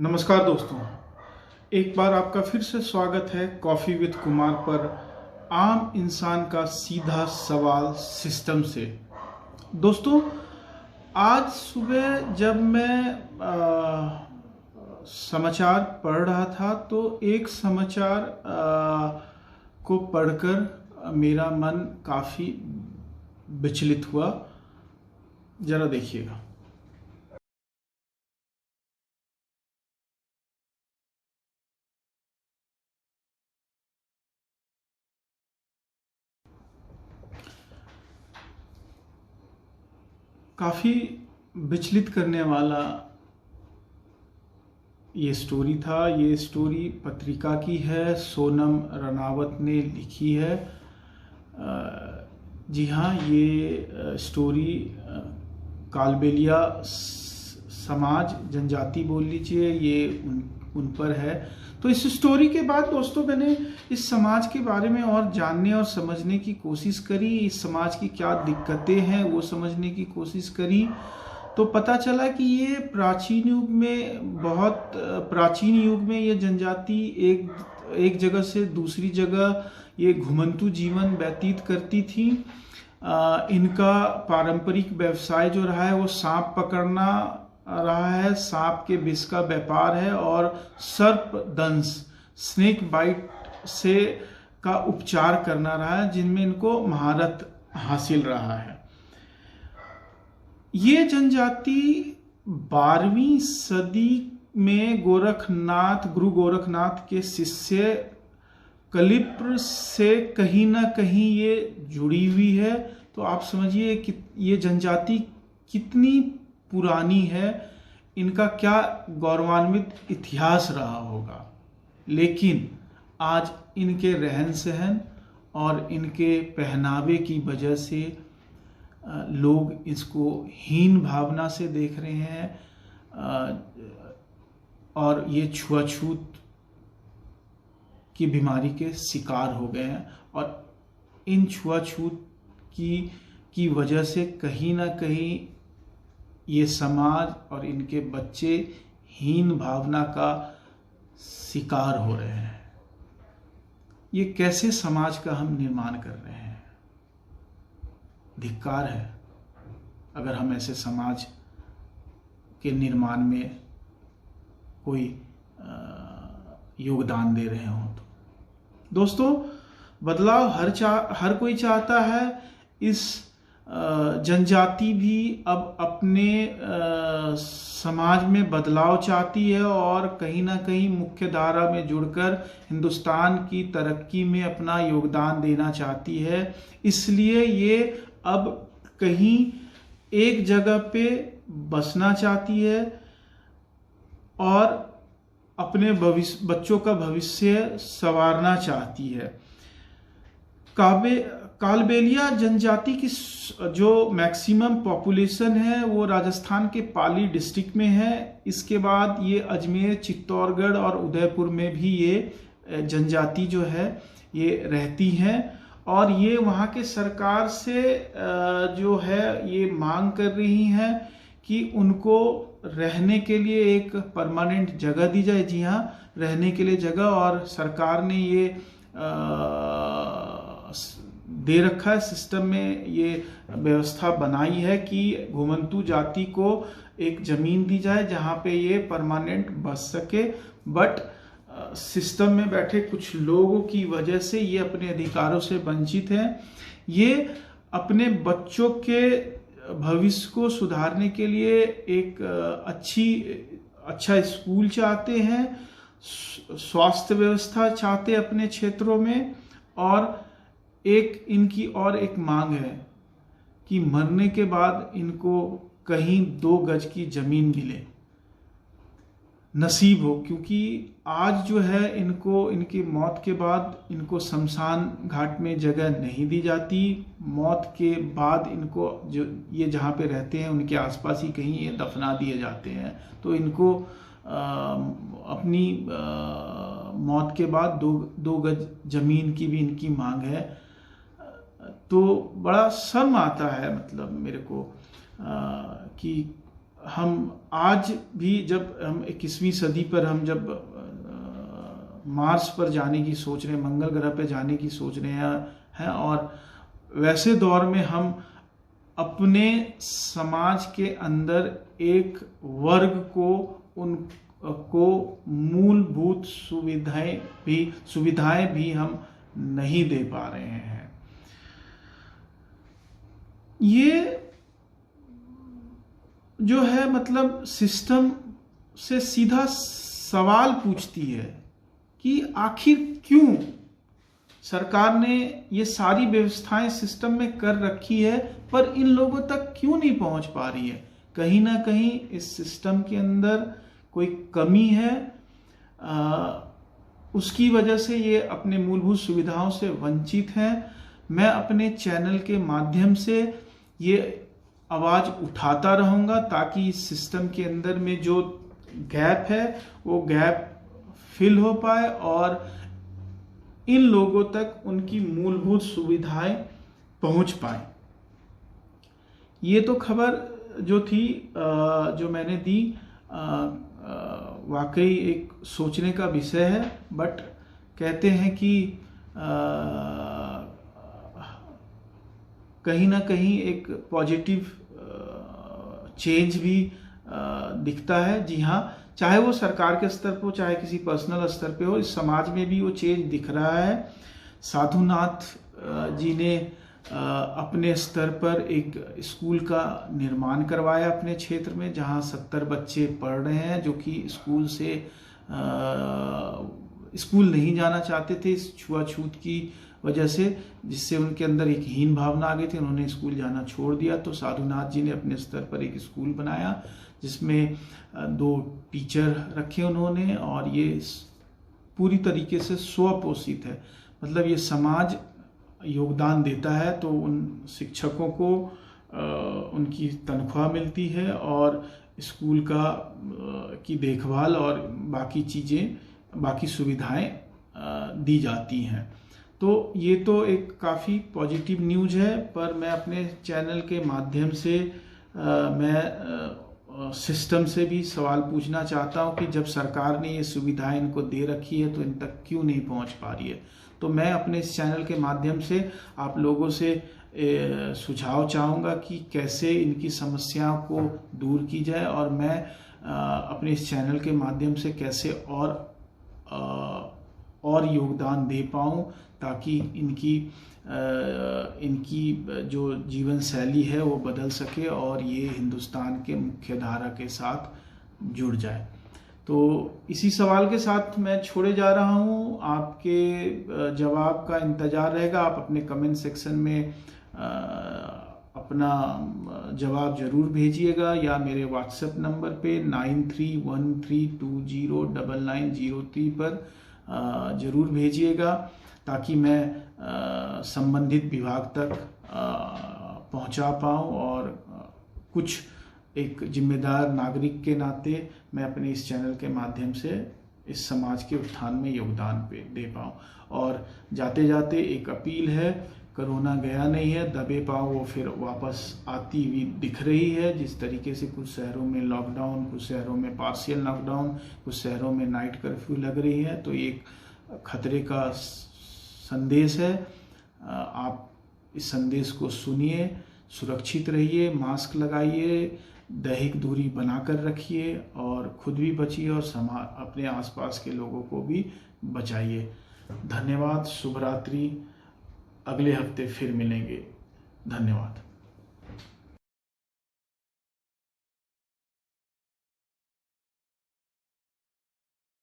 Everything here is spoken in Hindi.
नमस्कार दोस्तों, एक बार आपका फिर से स्वागत है कॉफ़ी विद कुमार पर। आम इंसान का सीधा सवाल सिस्टम से। दोस्तों, आज सुबह जब मैं समाचार पढ़ रहा था तो एक समाचार को पढ़कर मेरा मन काफ़ी विचलित हुआ। ज़रा देखिएगा। काफ़ी विचलित करने वाला ये स्टोरी था। ये स्टोरी पत्रिका की है, सोनम रनावत ने लिखी है। जी हाँ, ये स्टोरी कालबेलिया समाज, जनजाति बोल लीजिए, ये उन पर है। तो इस स्टोरी के बाद दोस्तों मैंने इस समाज के बारे में और जानने और समझने की कोशिश करी। इस समाज की क्या दिक्कतें हैं वो समझने की कोशिश करी। तो पता चला कि ये प्राचीन युग में, बहुत प्राचीन युग में ये जनजाति एक जगह से दूसरी जगह ये घुमंतू जीवन व्यतीत करती थी। इनका पारंपरिक व्यवसाय जो रहा है वो सांप पकड़ना रहा है, सांप के विष का व्यापार है और सर्प दंश, स्नेक बाइट से का उपचार करना रहा है, जिनमें इनको महारत हासिल रहा है। ये जनजाति 12वीं सदी में गुरु गोरखनाथ के शिष्य कलिप्र से कहीं ना कहीं ये जुड़ी हुई है। तो आप समझिए कि ये जनजाति कितनी पुरानी है, इनका क्या गौरवान्वित इतिहास रहा होगा। लेकिन आज इनके रहन सहन और इनके पहनावे की वजह से लोग इसको हीन भावना से देख रहे हैं और ये छुआछूत की बीमारी के शिकार हो गए हैं। और इन छुआछूत की वजह से कहीं ना कहीं ये समाज और इनके बच्चे हीन भावना का शिकार हो रहे हैं। ये कैसे समाज का हम निर्माण कर रहे हैं? धिक्कार है अगर हम ऐसे समाज के निर्माण में कोई योगदान दे रहे हों। तो दोस्तों, बदलाव हर कोई चाहता है। इस जनजाति भी अब अपने समाज में बदलाव चाहती है और कहीं ना कहीं मुख्य धारा में जुड़कर हिंदुस्तान की तरक्की में अपना योगदान देना चाहती है। इसलिए ये अब कहीं एक जगह पे बसना चाहती है और अपने बच्चों का भविष्य संवारना चाहती है। कालबेलिया जनजाति की जो मैक्सिमम पॉपुलेशन है वो राजस्थान के पाली डिस्ट्रिक्ट में है। इसके बाद ये अजमेर, चित्तौड़गढ़ और उदयपुर में भी ये जनजाति जो है ये रहती हैं। और ये वहाँ के सरकार से जो है ये मांग कर रही हैं कि उनको रहने के लिए एक परमानेंट जगह दी जाए। जी हाँ, रहने के लिए जगह, और सरकार ने ये दे रखा है, सिस्टम में ये व्यवस्था बनाई है कि घुमंतू जाति को एक जमीन दी जाए जहाँ पे ये परमानेंट बस सके। बट सिस्टम में बैठे कुछ लोगों की वजह से ये अपने अधिकारों से वंचित हैं। ये अपने बच्चों के भविष्य को सुधारने के लिए एक अच्छा स्कूल चाहते हैं, स्वास्थ्य व्यवस्था चाहते अपने क्षेत्रों में, और इनकी और एक मांग है कि मरने के बाद इनको कहीं 2 गज की जमीन मिले, नसीब हो। क्योंकि आज जो है इनकी मौत के बाद इनको शमशान घाट में जगह नहीं दी जाती। मौत के बाद इनको जो ये जहाँ पे रहते हैं उनके आसपास ही कहीं ये दफना दिए जाते हैं। तो इनको अपनी मौत के बाद 2 गज जमीन की भी इनकी मांग है। तो बड़ा शर्म आता है, मतलब मेरे को कि हम आज भी जब हम 21वीं सदी पर हम जब मार्स पर जाने की सोच रहे हैं, मंगल ग्रह पर जाने की सोच रहे हैं, और वैसे दौर में हम अपने समाज के अंदर एक वर्ग को उनको मूलभूत सुविधाएं भी हम नहीं दे पा रहे हैं। ये जो है मतलब सिस्टम से सीधा सवाल पूछती है कि आखिर क्यों सरकार ने ये सारी व्यवस्थाएं सिस्टम में कर रखी है, पर इन लोगों तक क्यों नहीं पहुंच पा रही है। कहीं ना कहीं इस सिस्टम के अंदर कोई कमी है, उसकी वजह से ये अपने मूलभूत सुविधाओं से वंचित हैं। मैं अपने चैनल के माध्यम से ये आवाज़ उठाता रहूँगा ताकि इस सिस्टम के अंदर में जो गैप है वो गैप फिल हो पाए और इन लोगों तक उनकी मूलभूत सुविधाएं पहुंच पाए। ये तो खबर जो थी जो मैंने दी वाकई एक सोचने का विषय है, बट कहते हैं कि कहीं ना कहीं एक पॉजिटिव चेंज भी दिखता है। जी हाँ, चाहे वो सरकार के स्तर पर हो, चाहे किसी पर्सनल स्तर पे हो, इस समाज में भी वो चेंज दिख रहा है। साधुनाथ जी ने अपने स्तर पर एक स्कूल का निर्माण करवाया अपने क्षेत्र में, जहां 70 बच्चे पढ़ रहे हैं जो कि स्कूल नहीं जाना चाहते थे इस छुआछूत की वजह से, जिससे उनके अंदर एक हीन भावना आ गई थी। उन्होंने स्कूल जाना छोड़ दिया। तो साधुनाथ जी ने अपने स्तर पर एक स्कूल बनाया जिसमें 2 टीचर रखे उन्होंने, और ये पूरी तरीके से स्वपोषित है। मतलब ये समाज योगदान देता है तो उन शिक्षकों को उनकी तनख्वाह मिलती है और स्कूल की देखभाल और बाकी चीज़ें, बाकी सुविधाएं दी जाती हैं। तो ये तो एक काफ़ी पॉजिटिव न्यूज़ है। पर मैं अपने चैनल के माध्यम से मैं सिस्टम से भी सवाल पूछना चाहता हूँ कि जब सरकार ने ये सुविधाएं इनको दे रखी है तो इन तक क्यों नहीं पहुँच पा रही है। तो मैं अपने इस चैनल के माध्यम से आप लोगों से सुझाव चाहूँगा कि कैसे इनकी समस्याओं को दूर की जाए, और मैं अपने इस चैनल के माध्यम से कैसे और योगदान दे पाऊँ ताकि इनकी जो जीवन शैली है वो बदल सके और ये हिंदुस्तान के मुख्य धारा के साथ जुड़ जाए। तो इसी सवाल के साथ मैं छोड़े जा रहा हूँ। आपके जवाब का इंतज़ार रहेगा। आप अपने कमेंट सेक्शन में अपना जवाब ज़रूर भेजिएगा, या मेरे व्हाट्सएप नंबर पे 9313209903 पर ज़रूर भेजिएगा ताकि मैं संबंधित विभाग तक पहुंचा पाऊं और कुछ एक जिम्मेदार नागरिक के नाते मैं अपने इस चैनल के माध्यम से इस समाज के उत्थान में योगदान दे पाऊं। और जाते जाते एक अपील है, कोरोना गया नहीं है, दबे पांव वो फिर वापस आती हुई दिख रही है। जिस तरीके से कुछ शहरों में लॉकडाउन, कुछ शहरों में पार्शियल लॉकडाउन, कुछ शहरों में नाइट कर्फ्यू लग रही है, तो एक खतरे का संदेश है। आप इस संदेश को सुनिए, सुरक्षित रहिए, मास्क लगाइए, दैहिक दूरी बनाकर रखिए और खुद भी बचिए और अपने आसपास के लोगों को भी बचाइए। धन्यवाद। शुभ रात्रि। अगले हफ्ते फिर मिलेंगे। धन्यवाद।